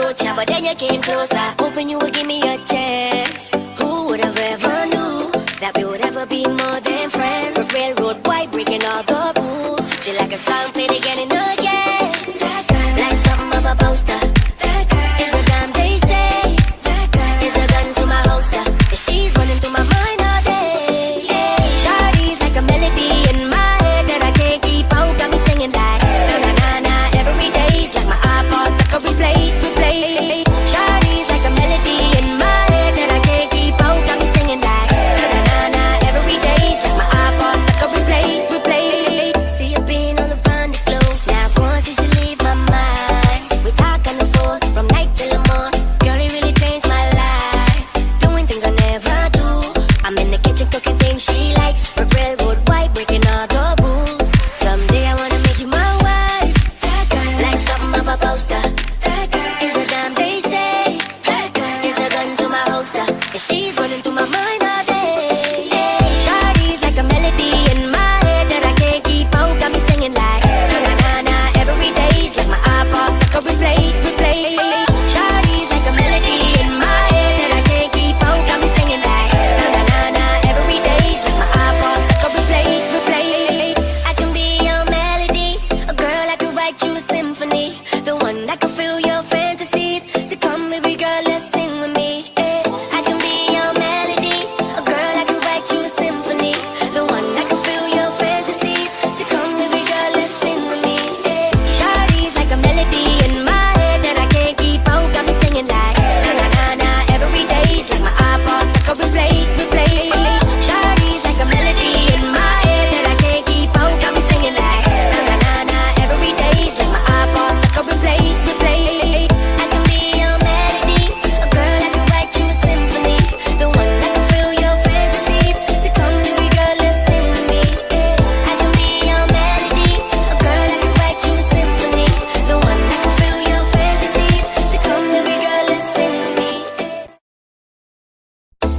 approach ya, but then you came closer. Hoping you would give me a chance. Who would have ever knew that we would ever be more than friends? A railroad white breaking all the rules. She like a song played again and again. Like something of a poster. It's a damn they say. It's a gun to my holster. And she's running through my mind all day. Shawty's like a melody in my head that I can't keep out. Got me singing like na na na every day's like my iPod stuck on replay. Shawty's like a melody in my head that I can't keep out. Got me singing like na na na every day's like my iPod stuck on replay. See you being all around the globe. Now once did you leave my mind? We talk on the phone from night till the morning. Girl, it really changed my life. Doing things I never do. I'm in the kitchen cooking things she likes. Her railroad white breaking all the rules. Someday I wanna make you my wife. Like something of a poster. It's a damn they say. It's a gun to my holster. And she's running through my mind all day. Shawty's like a melody in my head that I can't keep out. Got me singing like na na na every day's like my iPod stuck on replay. Shawty's like a melody in my head that I can't keep out. Got me singing like na na na every day's like my iPod stuck on replay. I can be your melody, a girl I could write you a symphony, the one that can fill your fantasies. So come baby girl, let's sing with me. I can be your melody, a girl I could write you a symphony, the one that can fill your fantasies. So come baby girl, let's sing with me. Shawty's like a melody in my head that I can't keep out. Got me singing like na na na na every day's like my iPod stuck on replay. Shawty's like a melody in my head that I can't keep out. Got me singing like na na na na every day's like my iPod stuck on replay. I can be your melody, a girl I can write you a symphony, the one that can fill your fantasies. So come baby girl, let's sing with me. I can be your melody, a girl I can write you a symphony, the one that can fill your fantasies. So come baby girl, let's sing with me.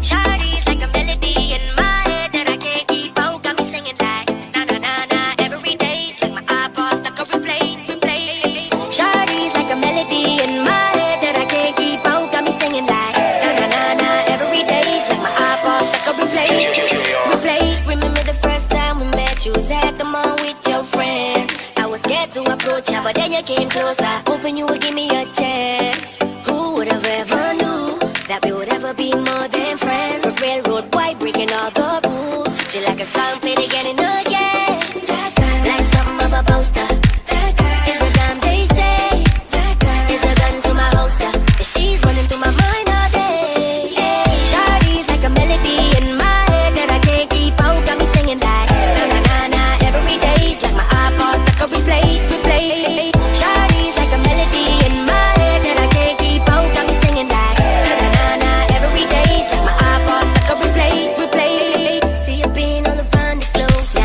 Shawty's like a melody in my head that I can't keep out. Got me singing like na na na na every day's like my iPod stuck on replay. Shawty's like a melody in my head that I can't keep out. Got me singing like na na na na every day's like my iPod stuck on replay. Remember the first time we met? You was at the mall with your friend. I was scared to approach ya, but then you came closer. Hoping you would give me a chance. Who would have ever knew that we would ever be more than friends? A railroad white breaking all the rules. She like a song played again and again. Like something of a poster. It's a damn they say. It's a gun to my holster. And she's running through my mind all day. Shawty's like a melody in my head that I can't keep out. Got me singing like na na na na every day's like my iPod stuck on replay. Shawty's like a melody in my head that I can't keep out. Got me singing like na na na na every day's like my iPod stuck on replay. See you being all around the globe.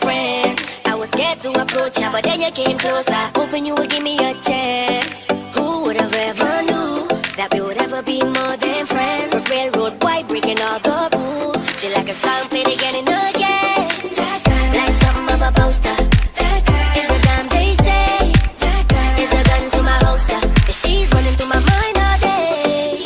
friend. I was scared to approach ya, but then you came closer. Hoping you would give me a chance. Who would have ever knew that we would ever be more than friends? Railroad white breaking all the rules. She like a song played again and again. Like something of a poster. It's a damn they say. It's a gun to my holster. And she's running through my mind all day.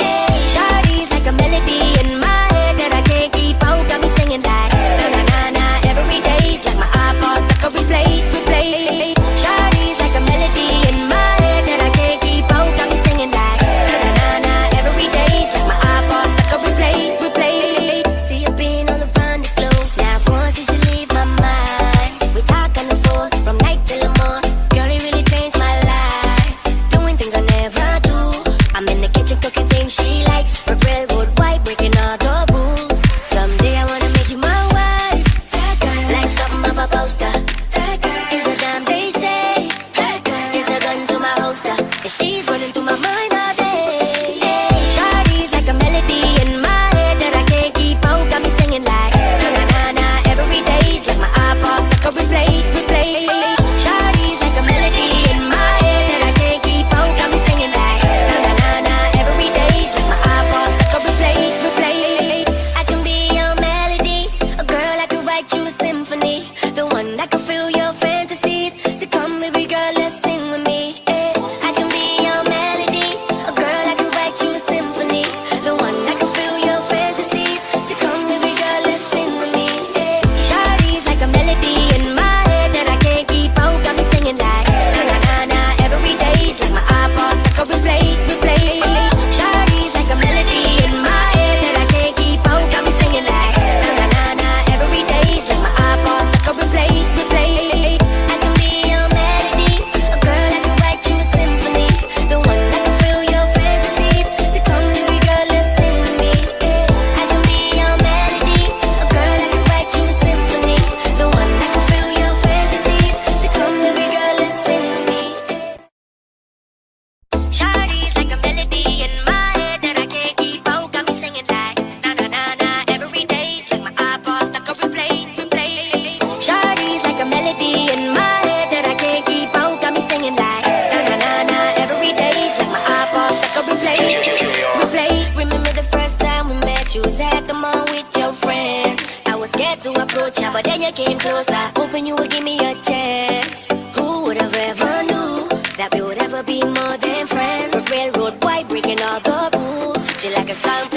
Shawty's like a melody in my head that I can't keep out. Got me singing like na na na na every day's like my iPod stuck on replay. Shawty's like a melody in my head that I can't keep out. Got me singing like na na na every day's like my iPod stuck on replay. See you being on the run to glow. Now once did you leave my mind? We talk on the phone from night till the morning. Girl, it really changed my life. Doing things I never do. I'm in the kitchen cooking things she likes. Red railroad white breaking all the rules. Someday I wanna make you my wife. Like something of a poster. It's a damn they say. It's a gun to my holster. And she's running through my mind all day. Shawty's like a melody in my head that I can't keep out. Got me singing like na na na na every day's like my iPod stuck on replay. Shawty's like a melody in my head that I can't keep out. Got me singing like na na na na every day's like my iPod stuck on replay. I can be your melody, a girl I can write you a symphony, the one that can fill your fantasies. So come baby girl, let's sing with me. I can be your melody, a girl I can write you a symphony, the one that can fill your fantasies. So come baby girl, let's sing with me. Shawty's like a melody in my head that I can't keep out. Got me singing like na na na na every day's like my iPod stuck on replay. Shawty's like a melody in my head that I can't keep out. Got me singing like na na na na every day's like my iPod stuck on replay. I can be your melody, a girl I can write you a symphony, the one that can fill your fantasies. So come baby girl, let's sing with me. I can be your melody, a girl I can write you a symphony, the one that can fill your fantasies. So come baby girl, let's sing with me. Shawty's like a melody in my head that I can't keep out. Got me singing like na na na na every day's like my iPod stuck on replay. Shawty's like a melody in my head that I can't keep out. Got me singing like na na na na every day's like my iPod stuck on replay. Remember the first time we met? You was at the mall with your friend. I was scared to approach ya, but then you came closer. Hoping you would give me a chance. Who would have ever knew that we would ever be more than friends? Railroad white breaking all the rules. She like a song